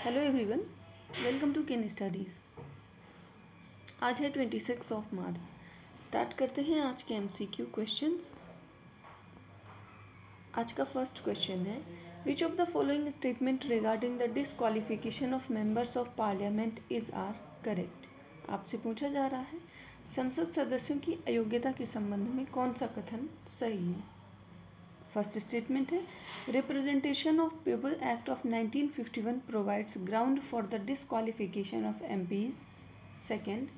Hello everyone, welcome to Ken Studies. आज है 26 मार्च। Start करते हैं आज के एमसीक्यू क्वेश्चंस। आज का फर्स्ट क्वेश्चन है, which of the following statement regarding the disqualification of members of parliament is are correct. आपसे पूछा जा रहा है संसद सदस्यों की अयोग्यता के संबंध में कौन सा कथन सही है। फर्स्ट स्टेटमेंट है, representation of people act of 1951 provides ground for the disqualification of MPs. Second,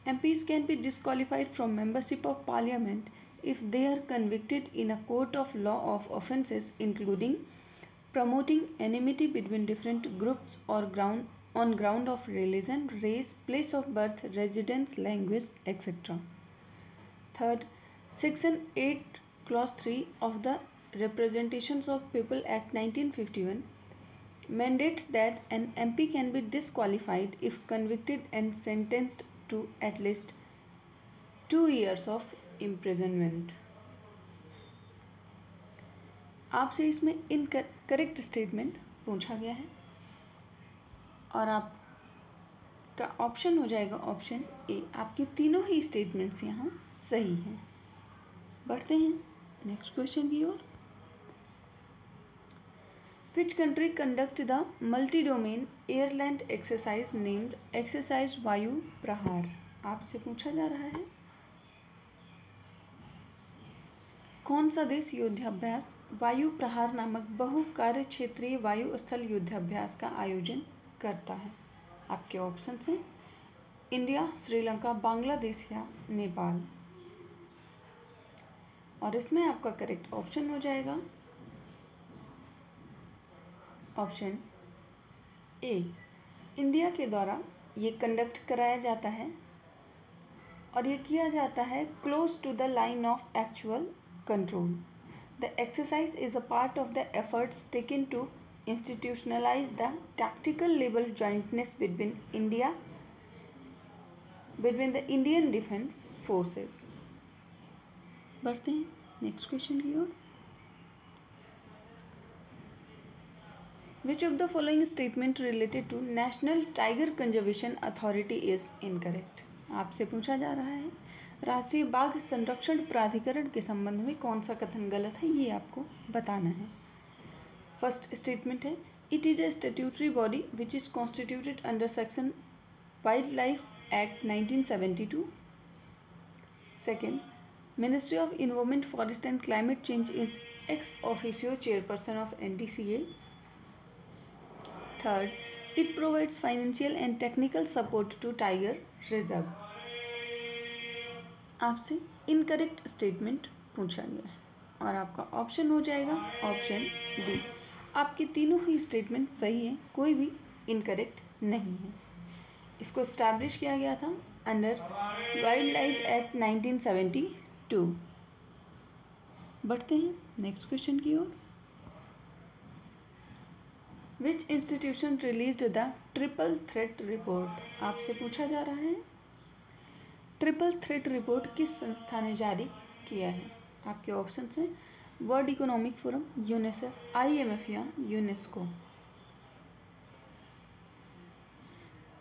MPs can be disqualified from membership of parliament if they are convicted in a court of law of offences including promoting enmity between different groups or on ground of religion, race, place of birth, residence, language, etc. Third, Section 8 Clause 3 of the Representations of People Act 1951 mandates that an MP can be disqualified if convicted and sentenced to at least 2 years of imprisonment. आपसे इसमें incorrect statement पूछा गया है और आपका option हो जाएगा option A. आपके तीनों ही स्टेटमेंट्स यहाँ सही हैं। बढ़ते हैं नेक्स्ट क्वेश्चन की ओर। Which country conduct the multi domain airland exercise named exercise Vayu Prahar. आपसे पूछा जा रहा है कौन सा देश युद्धाभ्यास वायु प्रहार नामक बहु कार्य क्षेत्रीय वायु स्थल युद्धाभ्यास का आयोजन करता है। आपके ऑप्शन हैं इंडिया, श्रीलंका, बांग्लादेश या नेपाल। और इसमें आपका करेक्ट ऑप्शन हो जाएगा ऑप्शन ए। इंडिया के द्वारा ये कंडक्ट कराया जाता है और ये किया जाता है close to the line of actual control. The exercise is a part of the efforts taken to institutionalize the tactical level jointness between the Indian Defence Forces. बढ़ते हैं नेक्स्ट क्वेश्चन की ओर। Which of the following statement related to National Tiger Conservation Authority is incorrect? आपसे पूछा जा रहा है राष्ट्रीय बाघ संरक्षण प्राधिकरण के संबंध में कौन सा कथन गलत है, ये आपको बताना है। फर्स्ट स्टेटमेंट है, it is a statutory body which is constituted under section wildlife act 1972। Second, ministry of environment, forest and climate change is ex officio chairperson of NTCA। Third, it provides financial and technical support to tiger reserve. आपसे incorrect statement पूछा गया है और आपका option हो जाएगा option D. आपके तीनों ही स्टेटमेंट सही हैं, कोई भी इनकरेक्ट नहीं है। इसको इस्टेब्लिश किया गया था अंडर वाइल्ड लाइफ एक्ट 1972। बढ़ते हैं नेक्स्ट क्वेश्चन की ओर। Which institution released the triple threat report. आपसे पूछा जा रहा है ट्रिपल थ्रेट रिपोर्ट किस संस्था ने जारी किया है। आपके ऑप्शन हैं World Economic Forum, UNICEF, IMF या यूनेस्को।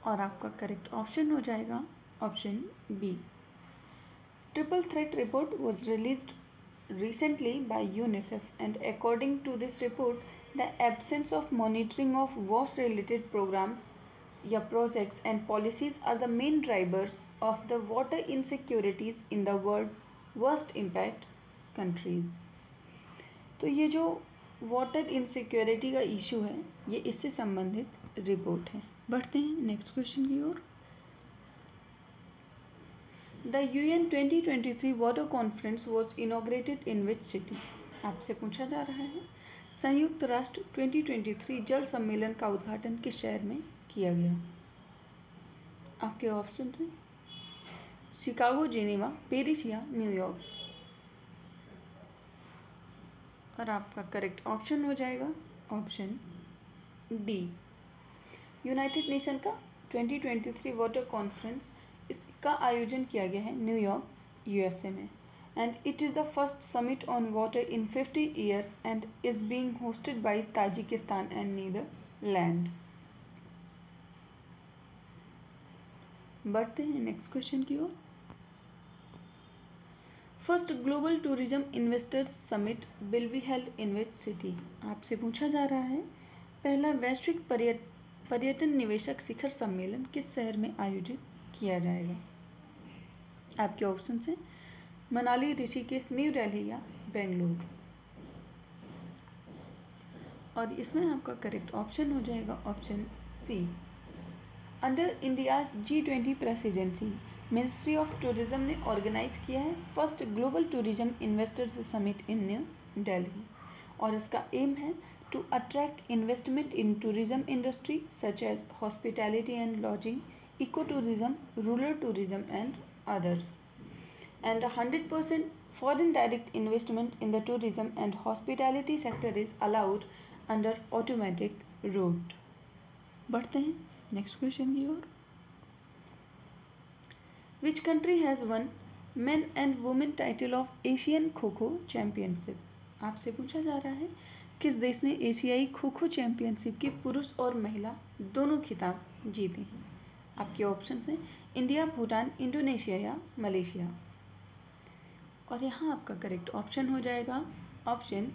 और आपका करेक्ट ऑप्शन हो जाएगा option B. Triple threat report was released recently by UNICEF, and according to this report, the absence of monitoring of WASH related programs या projects and policies are the main drivers of the water insecurities in the world worst impact countries। तो ये जो water insecurity का issue है ये इससे संबंधित report है। बढ़ते हैं नेक्स्ट क्वेश्चन की ओर। The UN 2023 water conference was inaugurated in which city. आपसे पूछा जा रहा है संयुक्त राष्ट्र 2023 जल सम्मेलन का उद्घाटन किस शहर में किया गया। आपके ऑप्शन हैं शिकागो, जिनेवा, पेरिस या न्यूयॉर्क। और आपका करेक्ट ऑप्शन हो जाएगा ऑप्शन डी। यूनाइटेड नेशन का 2023 वाटर कॉन्फ्रेंस इसका आयोजन किया गया है न्यूयॉर्क, USA में, and it is the first summit on water in 50 years and is being hosted by Tajikistan and Netherland. बढ़ते हैं नेक्स्ट क्वेश्चन की ओर। First global tourism investors summit will be held in which city. आपसे पूछा जा रहा है पहला वैश्विक पर्यटन निवेशक शिखर सम्मेलन किस शहर में आयोजित किया जाएगा। आपके ऑप्शन हैं मनाली, ऋषिकेश, न्यू दिल्ली या बेंगलुरु। और इसमें आपका करेक्ट ऑप्शन हो जाएगा option C. Under India's G20 presidency ministry of tourism ने ऑर्गेनाइज किया है first global tourism investors summit in New Delhi, और इसका एम है to attract investment in tourism industry such as hospitality and lodging, eco tourism, rural tourism and others, and 100% foreign direct investment in the tourism and hospitality sector is allowed under automatic route। बढ़ते हैं next question की ओर। Which country has won men and women title of Asian kho kho championship. आपसे पूछा जा रहा है किस देश ने एशियाई खो खो चैम्पियनशिप के पुरुष और महिला दोनों खिताब जीते हैं। आपके ऑप्शन हैं इंडिया, भूटान, इंडोनेशिया या मलेशिया। और यहाँ आपका करेक्ट ऑप्शन हो जाएगा ऑप्शन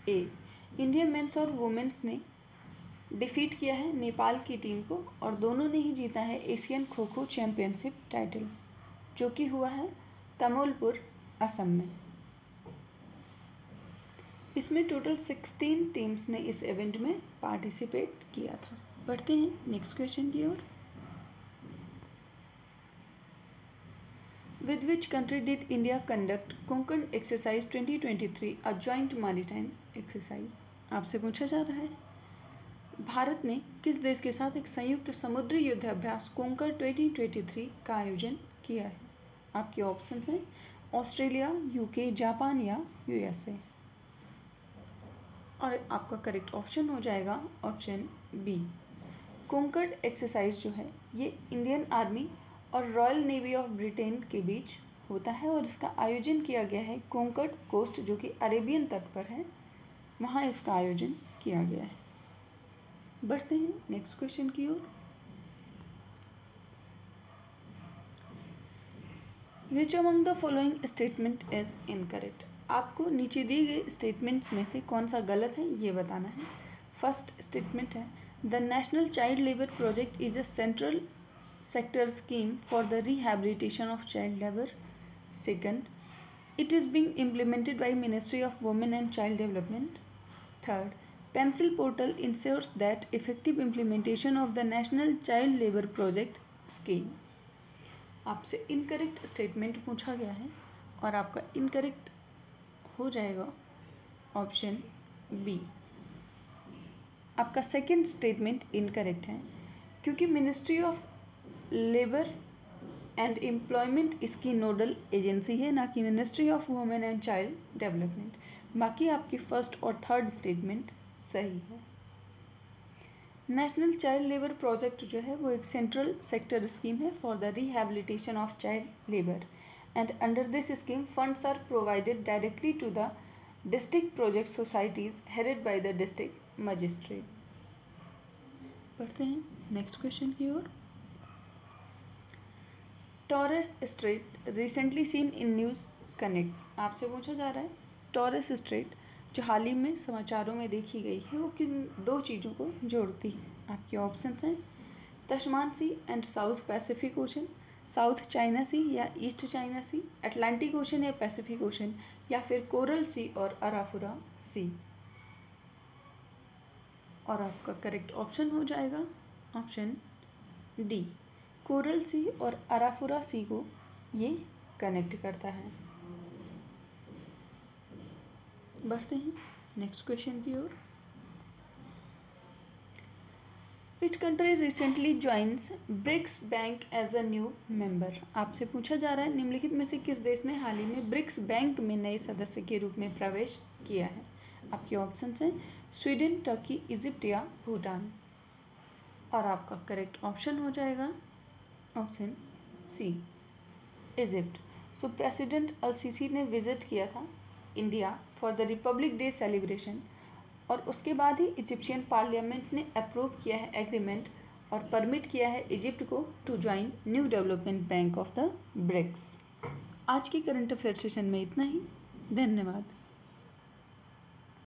ए। इंडियन मेंस और वुमेन्स ने डिफीट किया है नेपाल की टीम को, और दोनों ने ही जीता है Asian kho kho championship title, जो कि हुआ है तमोलपुर, असम में। इसमें टोटल 16 टीम्स ने इस इवेंट में पार्टिसिपेट किया था। बढ़ते हैं नेक्स्ट क्वेश्चन की ओर। With which country did India conduct Konkan exercise 2023 a joint maritime exercise। आपसे पूछा जा रहा है भारत ने किस देश के साथ एक संयुक्त समुद्री युद्धाभ्यास कोंकण 2023 का आयोजन किया है। आपके ऑप्शन हैं ऑस्ट्रेलिया, यूके, जापान या यूएसए। और आपका करेक्ट ऑप्शन हो जाएगा ऑप्शन बी। कोंकण एक्सरसाइज जो है ये इंडियन आर्मी और रॉयल नेवी ऑफ ब्रिटेन के बीच होता है, और इसका आयोजन किया गया है कोंकण कोस्ट, जो कि अरेबियन तट पर है, वहाँ इसका आयोजन किया गया है। बढ़ते हैं नेक्स्ट क्वेश्चन की ओर। Which among the following statement is incorrect. आपको नीचे दिए गए स्टेटमेंट्स में से कौन सा गलत है ये बताना है। फर्स्ट स्टेटमेंट है the national child labour project is a central sector scheme for the rehabilitation of child labor। Second, it is being implemented by Ministry of Women and Child Development। Third, Pencil portal ensures that effective implementation of the National Child Labor Project scheme। आपसे incorrect statement पूछा गया है, और आपका incorrect हो जाएगा option B. आपका second statement incorrect है, क्योंकि ministry of labour and employment इसकी नोडल एजेंसी है, ना कि ministry of women and child development. बाकी आपकी फर्स्ट और थर्ड स्टेटमेंट सही है। नेशनल चाइल्ड लेबर प्रोजेक्ट जो है वो एक सेंट्रल सेक्टर स्कीम है for the rehabilitation of child labour, and under this scheme funds are provided directly to the district project societies headed by the district magistrate. पढ़ते हैं next question की ओर। Torres strait recently seen in news connects. आपसे पूछा जा रहा है taurus straight जो हाल ही में समाचारों में देखी गई है वो किन दो चीज़ों को जोड़ती है। आपके ऑप्शन हैं Tasman sea and south Pacific ocean, south China sea या east China sea, Atlantic ocean या पैसिफिक ओशन, या फिर कोरल सी और अराफुरा सी। और आपका करेक्ट ऑप्शन हो जाएगा ऑप्शन डी। कोरल सी और अराफुरा सी को ये कनेक्ट करता है। बढ़ते हैं नेक्स्ट क्वेश्चन की ओर। Which country recently joins BRICS bank as a new member. आपसे पूछा जा रहा है निम्नलिखित में से किस देश ने हाल ही में ब्रिक्स बैंक में नए सदस्य के रूप में प्रवेश किया है। आपके ऑप्शन हैं स्वीडन, टर्की, इजिप्ट या भूटान। और आपका करेक्ट ऑप्शन हो जाएगा option C, Egypt. So president Al Sisi ने विजिट किया था India for the Republic Day celebration, और उसके बाद ही इजिप्शियन पार्लियामेंट ने अप्रूव किया है एग्रीमेंट और परमिट किया है इजिप्ट को to join new development bank of the BRICS. आज की करंट अफेयर सेशन में इतना ही। धन्यवाद।